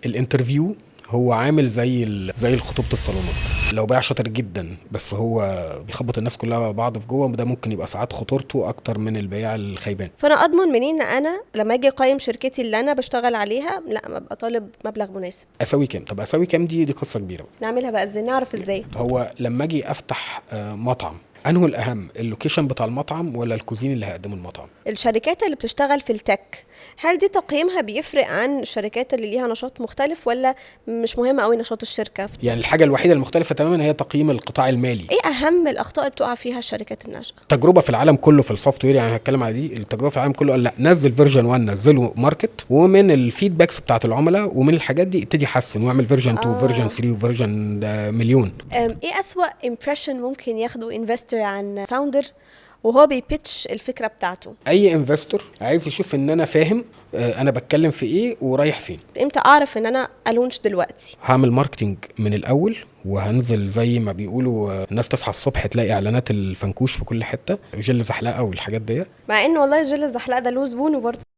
الانترفيو هو عامل زي الخطوبة الصالونات. لو بيع شاطر جدا بس هو بيخبط الناس كلها مع بعض في جوه، ده ممكن يبقى ساعات خطورته اكتر من البياع الخيبان. فانا اضمن منين ان انا لما اجي اقيم شركتي اللي انا بشتغل عليها لا ابقى طالب مبلغ مناسب؟ اسوي كام؟ طب اسوي كام دي قصة كبيرة بقى. نعملها بقى ازاي؟ نعرف ازاي؟ هو لما اجي افتح مطعم، انه الاهم اللوكيشن بتاع المطعم ولا الكوزين اللي هيقدمه المطعم؟ الشركات اللي بتشتغل في التك، هل دي تقييمها بيفرق عن الشركات اللي ليها نشاط مختلف، ولا مش مهم قوي نشاط الشركة؟ يعني الحاجة الوحيدة المختلفة تماما هي تقييم القطاع المالي. ايه اهم الاخطاء اللي بتقع فيها الشركات الناشئة؟ تجربة في العالم كله في السوفت وير، يعني هتكلم على دي التجربة في العالم كله، قال لا نزل فيرجن 1، نزله ماركت، ومن الفيدباكس بتاعت العملاء ومن الحاجات دي ابتدي يحسن واعمل فيرجن 2 فيرجن 3 وفيرجن مليون. ايه اسوأ امبريشن ممكن ياخده انفستور عن فاوندر وهو بيبيتش الفكرة بتاعته؟ اي انفستور عايز يشوف ان انا فاهم انا بتكلم في ايه ورايح فين. امتى اعرف ان انا الونش دلوقتي؟ هعمل ماركتينج من الاول، وهنزل زي ما بيقولوا الناس تصحى الصبح تلاقي اعلانات الفنكوش في كل حته، جل زحلقه والحاجات دي. مع ان والله جيل الزحلقة ده له زبونه برضه.